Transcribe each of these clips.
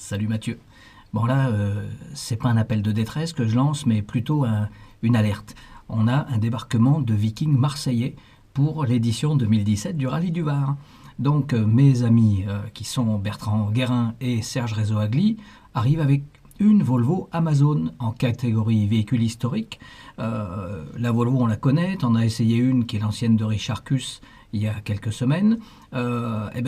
Salut Mathieu. Bon là, c'est pas un appel de détresse que je lance, mais plutôt une alerte. On a un débarquement de Vikings marseillais pour l'édition 2017 du Rallye du Var. Donc mes amis qui sont Bertrand Guérin et Serge Rezoagli arrivent avec une Volvo Amazon en catégorie véhicule historique. La Volvo, on la connaît, on a essayé une qui est l'ancienne de Richard Cuss il y a quelques semaines.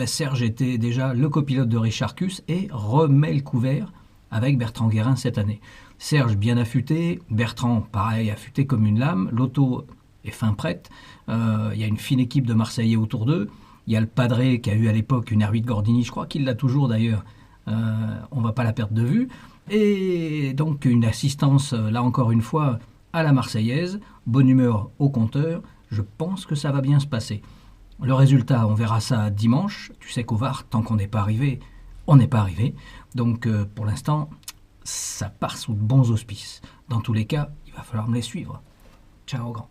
Serge était déjà le copilote de Richard Cuss et remet le couvert avec Bertrand Guérin cette année. Serge bien affûté, Bertrand pareil affûté comme une lame, l'auto est fin prête, il y a une fine équipe de Marseillais autour d'eux, il y a le padré qui a eu à l'époque une R8 Gordini, je crois qu'il l'a toujours d'ailleurs, on ne va pas la perdre de vue, et donc une assistance là encore une fois à la Marseillaise, bonne humeur au compteur, je pense que ça va bien se passer. Le résultat, on verra ça dimanche. Tu sais qu'au Var, tant qu'on n'est pas arrivé, on n'est pas arrivé. Donc pour l'instant, ça part sous de bons auspices. Dans tous les cas, il va falloir me les suivre. Ciao grand.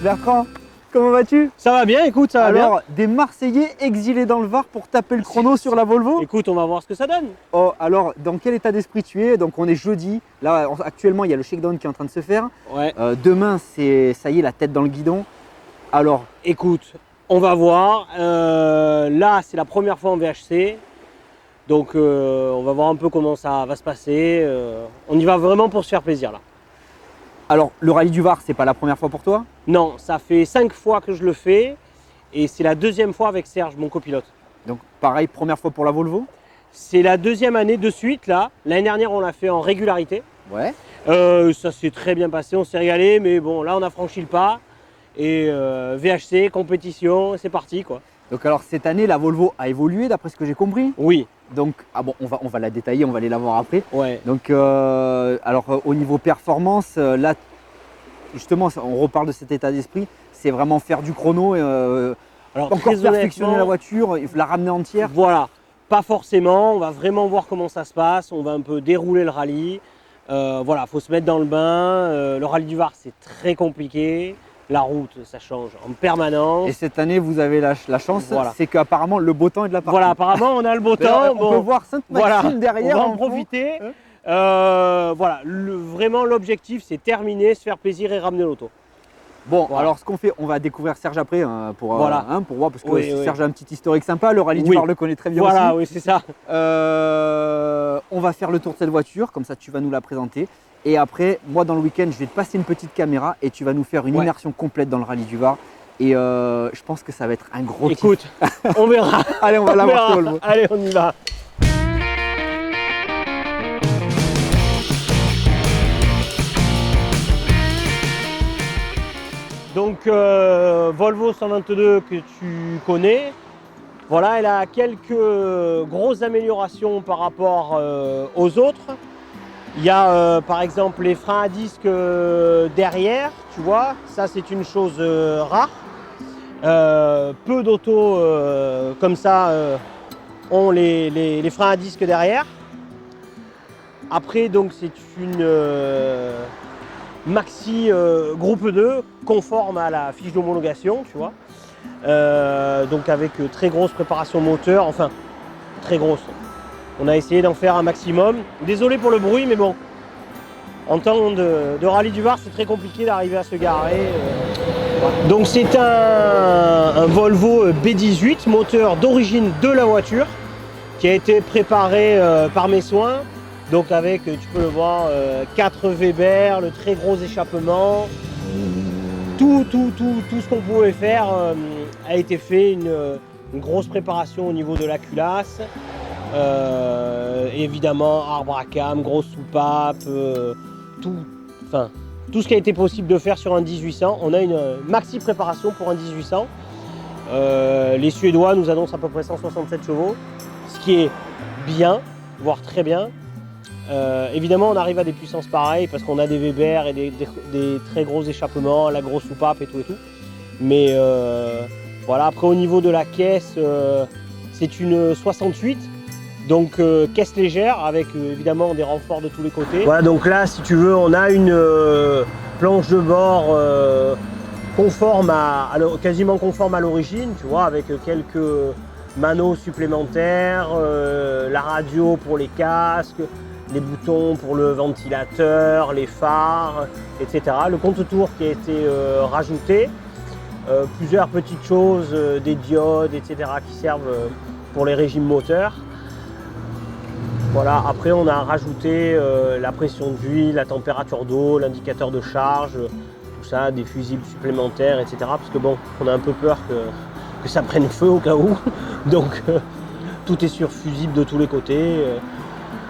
Bertrand, comment vas-tu? Ça va bien, écoute, ça va bien. Alors, des Marseillais exilés dans le Var pour taper le chrono sur la Volvo? Écoute, on va voir ce que ça donne. Oh, alors, dans quel état d'esprit tu es? Donc, on est jeudi. Là, actuellement, il y a le shakedown qui est en train de se faire. Ouais. Demain, ça y est, la tête dans le guidon. Alors, Écoute, on va voir. Là, c'est la première fois en VHC. Donc, on va voir un peu comment ça va se passer. On y va vraiment pour se faire plaisir, là. alors, le rallye du Var, c'est pas la première fois pour toi? Non, ça fait 5 fois que je le fais. Et c'est la deuxième fois avec Serge, mon copilote. Donc, pareil, première fois pour la Volvo? C'est la deuxième année de suite, là. L'année dernière, on l'a fait en régularité. Ouais. Ça s'est très bien passé, on s'est régalé. Mais bon, là, on a franchi le pas. Et VHC, compétition, c'est parti, quoi. Donc, alors, cette année, la Volvo a évolué, d'après ce que j'ai compris. Oui, Donc, on va la détailler, on va aller la voir après. ouais. Donc, au niveau performance, là, justement, on reparle de cet état d'esprit. C'est vraiment faire du chrono, Alors, encore très perfectionner honnêtement, la voiture, la ramener entière. Voilà, pas forcément, on va vraiment voir comment ça se passe, on va un peu dérouler le rallye. Voilà, faut se mettre dans le bain. Le rallye du Var, c'est très compliqué. La route, ça change en permanence. Et cette année, vous avez la chance, Voilà. c'est qu'apparemment, le beau temps est de la partie. Voilà, apparemment, on a le beau temps. On peut voir Sainte-Maxime voilà, derrière. on va en en fond. profiter. Voilà, vraiment, l'objectif, c'est terminer, se faire plaisir et ramener l'auto. Bon, Voilà. alors ce qu'on fait, on va découvrir Serge après pour Voilà. pour voir, parce que Oui, oui. Serge a un petit historique sympa. Le rallye du Oui. Var le connaît très bien Voilà, aussi. oui, c'est ça. On va faire le tour de cette voiture, comme ça tu vas nous la présenter. Et après, moi dans le week-end, je vais te passer une petite caméra et tu vas nous faire une Ouais. immersion complète dans le rallye du Var. Et je pense que ça va être un gros kiff. Écoute, on verra. Allez, on va la On voir verra. sur Volvo. Allez, on y va. Donc Volvo 122 que tu connais, voilà, elle a quelques grosses améliorations par rapport aux autres. Il y a par exemple les freins à disque derrière, tu vois, ça c'est une chose rare. Peu d'autos comme ça ont les freins à disque derrière. Après, donc c'est une Maxi groupe 2 conforme à la fiche d'homologation, tu vois. Donc avec très grosse préparation moteur, enfin très grosse. On a essayé d'en faire un maximum. Désolé pour le bruit, mais bon, en temps de rallye du Var, c'est très compliqué d'arriver à se garer. Voilà. Donc c'est un Volvo B18, moteur d'origine de la voiture, qui a été préparé par mes soins. Donc avec, tu peux le voir, 4 Weber, le très gros échappement. Tout ce qu'on pouvait faire a été fait, une grosse préparation au niveau de la culasse. Évidemment, arbre à cam, grosse soupape, tout. Enfin, tout ce qui a été possible de faire sur un 1800. On a une maxi préparation pour un 1800. Les Suédois nous annoncent à peu près 167 chevaux, ce qui est bien, voire très bien. Évidemment, on arrive à des puissances pareilles parce qu'on a des Weber et des très gros échappements, la grosse soupape et tout et tout. Mais voilà, après au niveau de la caisse, c'est une 68. Donc caisse légère avec évidemment des renforts de tous les côtés. Voilà, donc là si tu veux on a une planche de bord quasiment conforme à l'origine, tu vois, avec quelques manos supplémentaires, la radio pour les casques, les boutons pour le ventilateur, les phares, etc. Le compte-tour qui a été rajouté, plusieurs petites choses, des diodes, etc. qui servent pour les régimes moteurs. Voilà, après on a rajouté la pression d'huile, la température d'eau, l'indicateur de charge, tout ça, des fusibles supplémentaires, etc. Parce que bon, on a un peu peur que ça prenne feu au cas où. Donc tout est sur fusible de tous les côtés.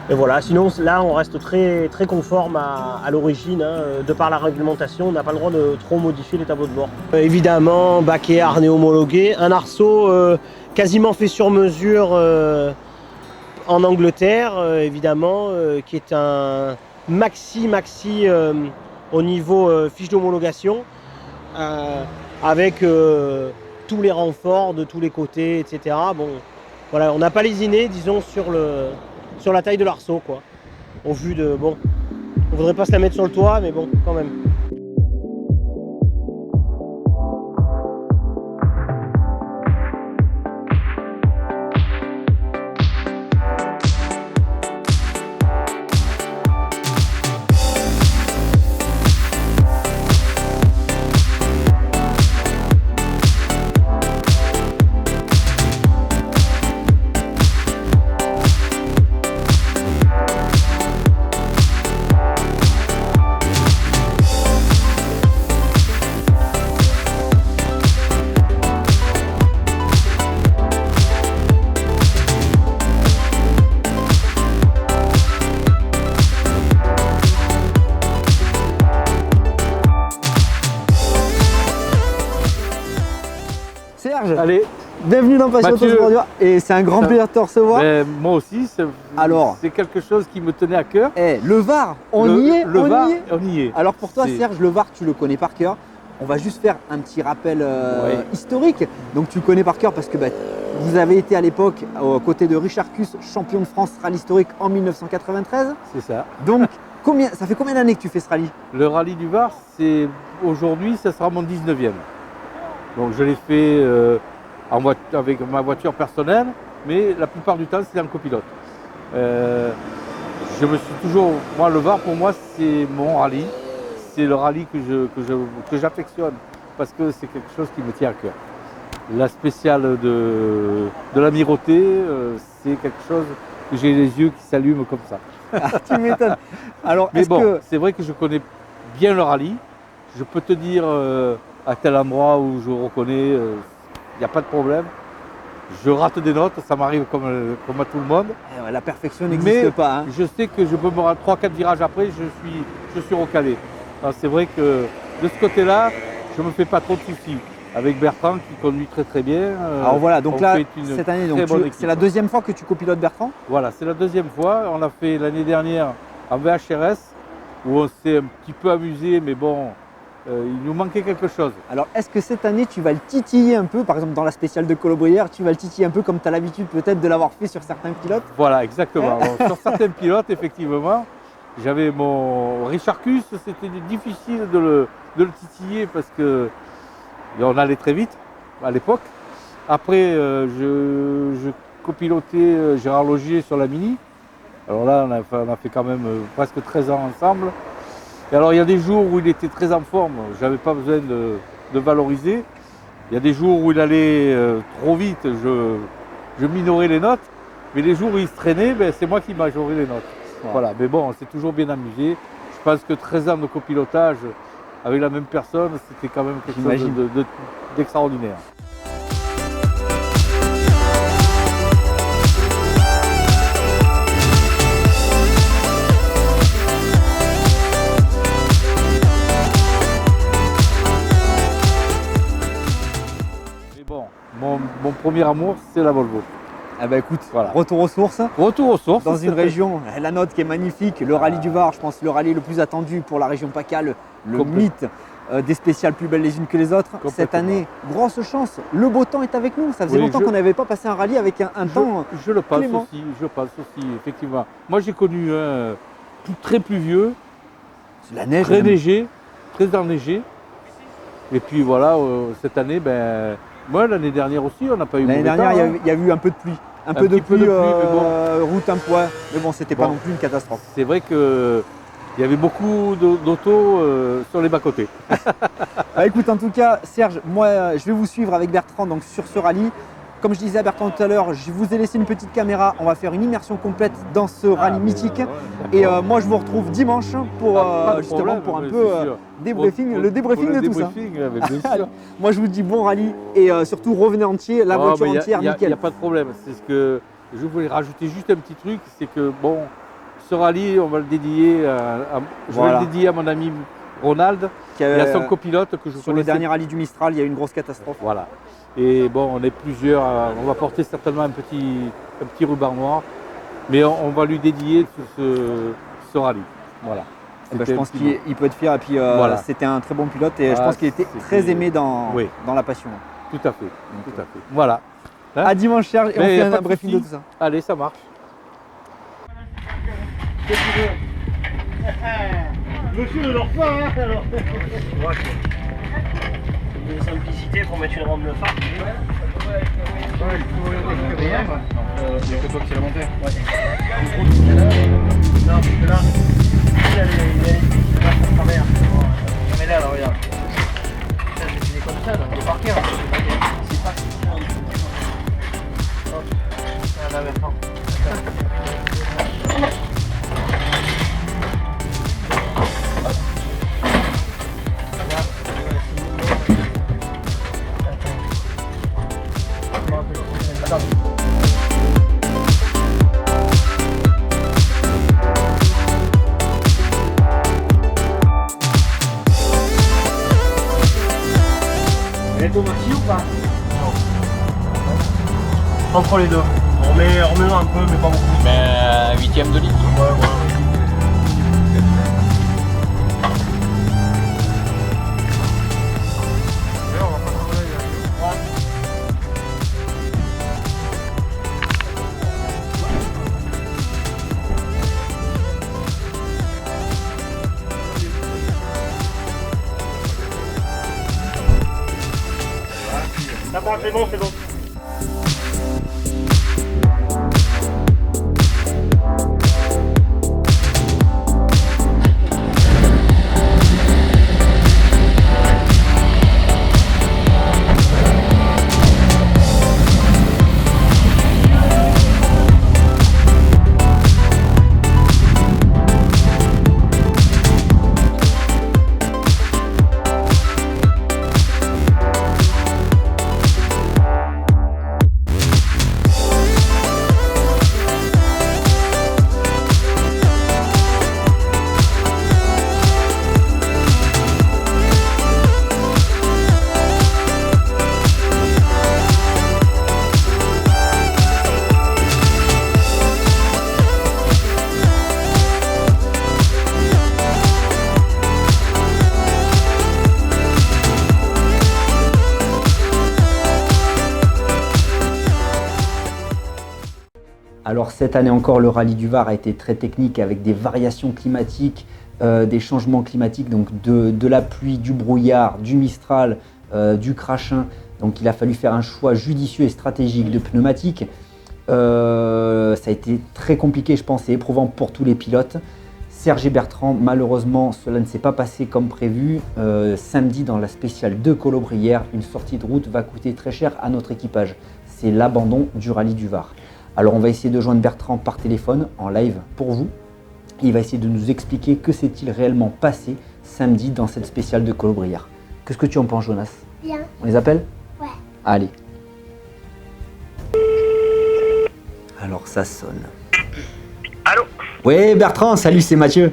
Et voilà, sinon là on reste très, très conforme à l'origine. Hein. De par la réglementation, on n'a pas le droit de trop modifier les tableaux de bord. Évidemment, baquet, harnais homologué, un arceau quasiment fait sur mesure en Angleterre, évidemment, qui est un maxi au niveau fiche d'homologation, avec tous les renforts de tous les côtés, etc. Bon, voilà, on n'a pas lésiné, disons, sur la taille de l'arceau, quoi. Au vu de, bon, on voudrait pas se la mettre sur le toit, mais bon, quand même. Serge, Allez, bienvenue dans Passion Mathieu. Autosport et c'est un grand plaisir de te recevoir. ben, moi aussi, Alors. c'est quelque chose qui me tenait à cœur. Le VAR, on y est. On y est. Alors pour toi C'est- Serge, le VAR tu le connais par cœur. On va juste faire un petit rappel Ouais. historique. Donc tu le connais par cœur parce que vous avez été à l'époque aux côtés de Richard Cus, champion de France rallye historique en 1993. C'est ça. Donc ça fait combien d'années que tu fais ce rallye? Le rallye du Var, c'est aujourd'hui, ça sera mon 19e. Donc je l'ai fait avec ma voiture personnelle, mais la plupart du temps, c'est en copilote. Je me suis toujours, moi, le Var, pour moi, c'est mon rallye. C'est le rallye que j'affectionne parce que c'est quelque chose qui me tient à cœur. La spéciale de l'Amirauté, c'est quelque chose que j'ai les yeux qui s'allument comme ça. Ah, tu m'étonnes. Alors Mais est-ce bon, que c'est vrai que je connais bien le rallye. Je peux te dire à tel endroit où je reconnais, il n'y a pas de problème. Je rate des notes, ça m'arrive comme à tout le monde. la perfection n'existe pas. Hein. Je sais que je peux me rendre 3-4 virages après, je suis recalé. Alors, c'est vrai que de ce côté-là, je ne me fais pas trop de soucis. Avec Bertrand qui conduit très très bien. Alors voilà, donc on là, fait une cette année, très bonne équipe. c'est la deuxième fois que tu copilotes Bertrand? Voilà, c'est la deuxième fois. On l'a fait l'année dernière en VHRS où on s'est un petit peu amusé, mais bon, il nous manquait quelque chose. Alors, est-ce que cette année, tu vas le titiller un peu, par exemple dans la spéciale de Colobrière, tu vas le titiller un peu comme tu as l'habitude peut-être de l'avoir fait sur certains pilotes? Voilà, exactement. Alors, sur certains pilotes, effectivement, j'avais mon Richard Cus, c'était difficile de le titiller parce que on allait très vite à l'époque. Après, je copilotais Gérard Logier sur la Mini. Alors là, on a fait quand même presque 13 ans ensemble. Et alors, il y a des jours où il était très en forme, je n'avais pas besoin de valoriser. Il y a des jours où il allait trop vite, je minorais les notes. Mais les jours où il se traînait, c'est moi qui majorais les notes. Wow. Voilà, mais bon, on s'est toujours bien amusé. Je pense que 13 ans de copilotage avec la même personne, c'était quand même quelque chose d'extraordinaire. mon premier amour, c'est la Volvo. Ah bah écoute, Voilà. retour aux sources. Retour aux sources. Dans une région, la nôtre qui est magnifique, le rallye du Var, je pense le rallye le plus attendu pour la région PACA, le Complètement. mythe des spéciales plus belles les unes que les autres. Cette Complètement. année, grosse chance, le beau temps est avec nous. Ça faisait Oui, longtemps qu'on n'avait pas passé un rallye avec un temps. Je le pense clément. aussi, effectivement. Moi j'ai connu un très pluvieux, La neige, très neigé, très enneigé. Et puis voilà, cette année, moi l'année dernière aussi, on n'a pas eu l'année mauvais dernière, temps, il y a eu un peu de pluie. Un peu de petit peu pluie, de pluie, mais route un poids. Mais bon, c'était pas Bon. non plus une catastrophe. C'est vrai qu'il y avait beaucoup d'autos sur les bas-côtés. Bah, écoute, en tout cas, Serge, moi, je vais vous suivre avec Bertrand donc, sur ce rallye. Comme je disais à Bertrand tout à l'heure, je vous ai laissé une petite caméra. On va faire une immersion complète dans ce rallye mythique. Et moi, je vous retrouve dimanche pour justement pour un peu débriefing, le débriefing de tout ça. Moi, je vous dis bon rallye et surtout revenez entier, la voiture entière, Il nickel. n'y a pas de problème. C'est ce que je voulais rajouter juste un petit truc, c'est que bon, ce rallye, on va le dédier je vais le dédier à mon ami Ronald et à son copilote que je Sur le connaissais. dernier rallye du Mistral, il y a eu une grosse catastrophe. Voilà. Et bon, on est plusieurs. On va porter certainement un petit ruban noir, mais on va lui dédier ce rallye. Voilà. Eh ben, je C'était pense un petit qu'il peut être fier et puis Voilà. c'était un très bon pilote et je Ah, pense qu'il était c'était- très aimé dans la passion. mot. Tout à fait. Tout à fait. Voilà. Hein À dimanche, Serge, et on Mais y fait a pas un de briefing de souci. tout ça. Allez, ça marche. Monsieur ne dort pas, hein, alors. Une simplicité pour mettre une rampe de phare. Il y a que toi qui l'as monté. Non, parce que là, il est là pour travers. Non mais là, alors regarde. Ça, je faisais comme ça, dans le parquet. C'est pas Hop. Ah, là, maintenant. Elle est au maxi ou pas? Non. Entre les deux. On remet un peu, mais pas beaucoup. Mais 8ème de litre. Ouais, ouais. D'abord, c'est bon, c'est bon. Alors cette année encore, le rallye du Var a été très technique avec des variations climatiques, des changements climatiques, donc de la pluie, du brouillard, du Mistral, du crachin. Donc il a fallu faire un choix judicieux et stratégique de pneumatiques. Ça a été très compliqué, je pense, et éprouvant pour tous les pilotes. Serge et Bertrand, malheureusement, cela ne s'est pas passé comme prévu. Samedi, dans la spéciale de Colobrières, une sortie de route va coûter très cher à notre équipage. C'est l'abandon du rallye du Var. Alors on va essayer de joindre Bertrand par téléphone, en live pour vous. Il va essayer de nous expliquer que s'est-il réellement passé samedi dans cette spéciale de Colobrières. Qu'est-ce que tu en penses, Jonas? Bien. On les appelle? Ouais. Allez. Alors ça sonne. Allô? Ouais Bertrand, salut, c'est Mathieu.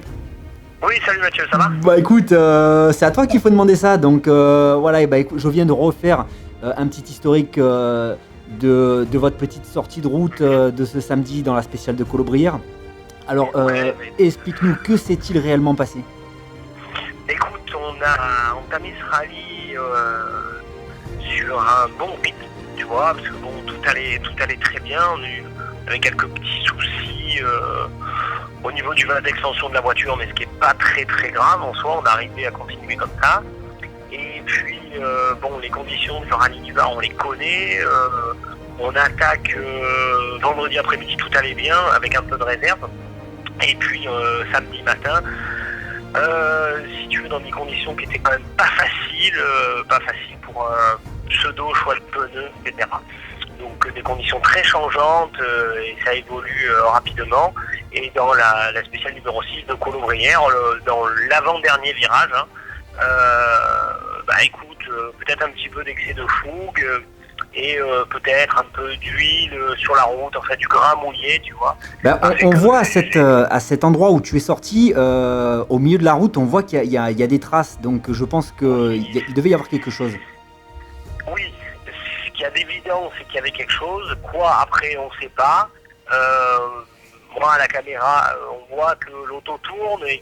Oui, salut Mathieu, ça va? Bah écoute, c'est à toi qu'il faut demander ça. Donc voilà, et bah, écoute, je viens de refaire un petit historique de votre petite sortie de route de ce samedi dans la spéciale de Colobrières. Alors, explique-nous, que s'est-il réellement passé? Écoute, on a entamé ce rallye sur un bon rythme, tu vois, parce que bon, tout allait très bien. On avait quelques petits soucis au niveau du vase d'extension de la voiture, mais ce qui n'est pas très très grave en soi. On a arrivé à continuer comme ça. Et puis, bon, les conditions du rallye du Var, on les connaît. On attaque vendredi après-midi, tout allait bien, avec un peu de réserve. Et puis, samedi matin, si tu veux, dans des conditions qui étaient quand même pas faciles pour un pseudo choix de pneus, etc. Donc, des conditions très changeantes, et ça évolue rapidement. Et dans la spéciale numéro 6 de Colobrières, dans l'avant-dernier virage, écoute, peut-être un petit peu d'excès de fougue et peut-être un peu d'huile sur la route, en fait du gras mouillé, tu vois. On voit à cet endroit où tu es sorti, au milieu de la route, on voit qu'il y a des traces, donc je pense qu'il devait y avoir quelque chose. Oui, ce qu'il y a d'évident, c'est qu'il y avait quelque chose. Quoi, après, on ne sait pas. Moi, à la caméra, on voit que l'auto tourne et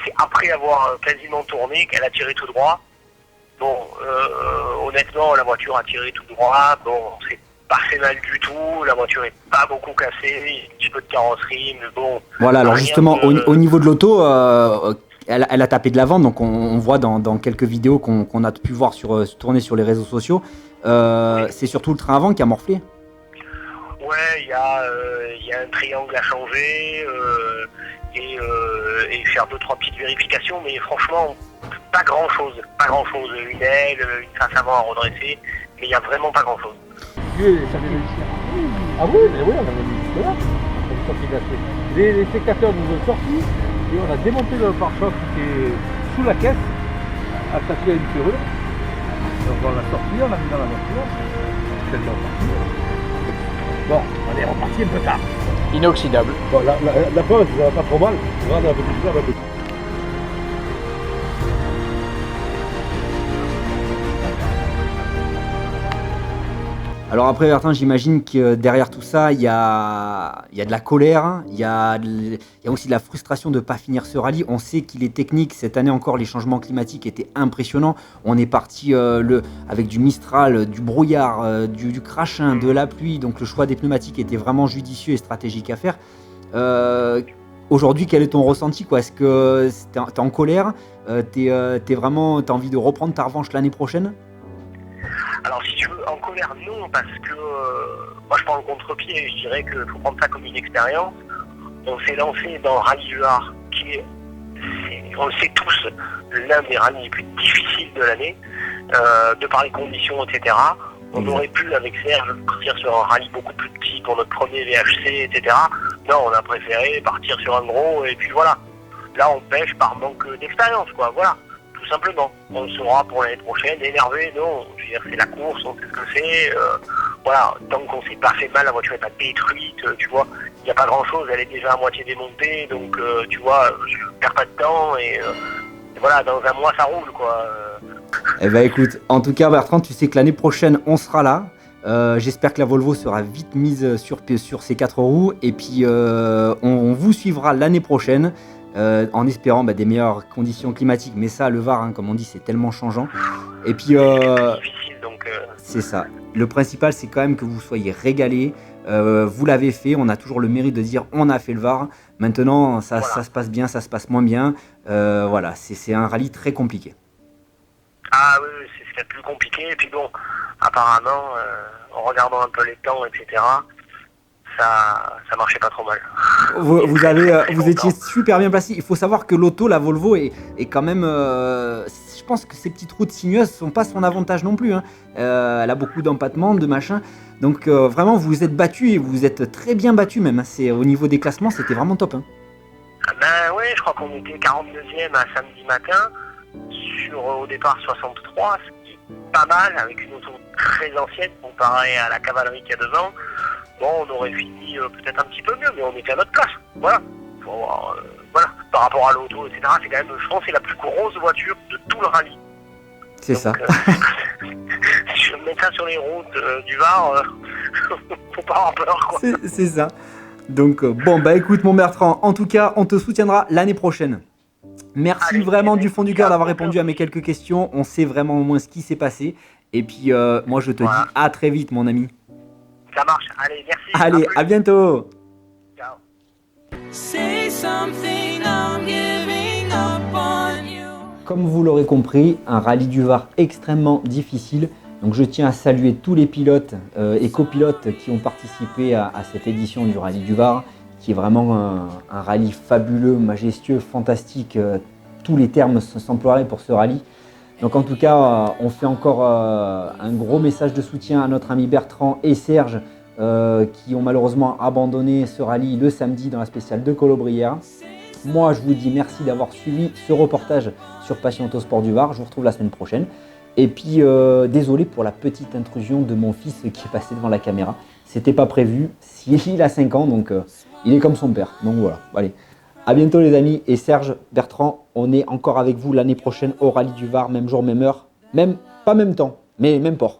c'est après avoir quasiment tourné qu'elle a tiré tout droit. Bon, honnêtement, la voiture a tiré tout droit. Bon, c'est pas fait mal du tout. La voiture est pas beaucoup cassée. Il y a un petit peu de carrosserie, mais bon. Voilà, alors justement, au niveau de l'auto, elle a tapé de l'avant. Donc, on voit dans quelques vidéos qu'on a pu voir tourner sur les réseaux sociaux. C'est surtout le train avant qui a morflé. Ouais, il y a un triangle à changer et faire 2-3 petites vérifications, mais franchement, pas grand chose. Une aile, une face avant à redresser, mais il n'y a vraiment pas grand chose. Ah oui, mais oui, on avait mis là. Les sécateurs nous ont sortis et on a démonté le pare-choc qui était sous la caisse, attaché à une serrure. Donc on l'a sorti, on l'a mis dans la voiture. Bon, on est reparti un peu tard. Inoxydable. Bon, la pause, ça va pas trop mal. Regarde un peu plus là, un peu plus. Alors après, Bertrand, j'imagine que derrière tout ça, il y a de la colère, il y a aussi de la frustration de ne pas finir ce rallye. On sait qu'il est technique. Cette année encore, les changements climatiques étaient impressionnants. On est parti avec du Mistral, du brouillard, du crachin, de la pluie. Donc le choix des pneumatiques était vraiment judicieux et stratégique à faire. Aujourd'hui, quel est ton ressenti, quoi? Est-ce que t'es en colère? T'as envie de reprendre ta revanche l'année prochaine? Alors si tu veux, en colère non, parce que moi je prends le contre-pied et je dirais qu'il faut prendre ça comme une expérience. On s'est lancé dans le rallye du Var, qui est, on le sait tous, l'un des rallyes les plus difficiles de l'année, de par les conditions, etc. On aurait pu, avec Serge, partir sur un rallye beaucoup plus petit pour notre premier VHC, etc. Non, on a préféré partir sur un gros, et puis voilà. Là, on pêche par manque d'expérience, quoi, voilà. Tout simplement. On le saura pour l'année prochaine. Énervé, non. Je veux dire, c'est la course, on sait ce que c'est. Voilà, tant qu'on s'est pas fait mal, la voiture n'est pas détruite, tu vois. Il n'y a pas grand-chose, elle est déjà à moitié démontée, donc tu vois, je perds pas de temps et voilà, dans un mois ça roule, quoi. Eh ben écoute, en tout cas Bertrand, tu sais que l'année prochaine on sera là. J'espère que la Volvo sera vite mise sur ses 4 roues et puis on vous suivra l'année prochaine. En espérant des meilleures conditions climatiques, mais ça, le Var, comme on dit, c'est tellement changeant. Et puis, difficile, donc, c'est ça. Le principal, c'est quand même que vous soyez régalés. Vous l'avez fait, on a toujours le mérite de dire on a fait le Var. Maintenant, ça se passe bien, ça se passe moins bien. Voilà, c'est un rallye très compliqué. Ah oui, c'est ce qui est le plus compliqué. Et puis bon, apparemment, en regardant un peu les temps, etc., ça marchait pas trop mal. Vous étiez super bien placé. Il faut savoir que l'auto, la Volvo, est quand même... je pense que ces petites routes sinueuses sont pas son avantage non plus. Elle a beaucoup d'empattements, de machin. Donc vraiment, vous vous êtes battu et vous vous êtes très bien battu même. Au niveau des classements, c'était vraiment top. Ben ouais, je crois qu'on était 42e à samedi matin, sur au départ 63, ce qui est pas mal, avec une auto très ancienne comparée à la cavalerie qu'il y a 2 ans. Bon, on aurait fini peut-être un petit peu mieux, mais on était à notre place. Voilà. Faut voir, voilà. Par rapport à l'auto, etc., c'est quand même, je pense, c'est la plus grosse voiture de tout le rallye. C'est donc, ça. mettre ça sur les routes du Var, faut pas avoir peur, quoi. C'est ça. Donc bon, bah écoute mon Bertrand, en tout cas, on te soutiendra l'année prochaine. Merci Allez, vraiment allez, du fond du cœur d'avoir répondu à mes quelques questions. On sait vraiment au moins ce qui s'est passé. Et puis moi je te Voilà. dis à très vite mon ami. Ça marche, allez, merci. Allez, plus. à bientôt. Ciao. Say something, I'm giving up on you. Comme vous l'aurez compris, un rallye du Var extrêmement difficile. Donc je tiens à saluer tous les pilotes et copilotes qui ont participé à cette édition du rallye du Var, qui est vraiment un rallye fabuleux, majestueux, fantastique. Tous les termes s'emploieraient pour ce rallye. Donc en tout cas, on fait encore un gros message de soutien à notre ami Bertrand et Serge qui ont malheureusement abandonné ce rallye le samedi dans la spéciale de Colobrières. Moi, je vous dis merci d'avoir suivi ce reportage sur Passion Autosport du Var. Je vous retrouve la semaine prochaine. Et puis, désolé pour la petite intrusion de mon fils qui est passé devant la caméra. C'était pas prévu. Il a 5 ans, donc il est comme son père. Donc voilà, allez. À bientôt les amis. Et Serge, Bertrand, on est encore avec vous l'année prochaine au rallye du Var, même jour, même heure. Même, pas même temps, mais même port.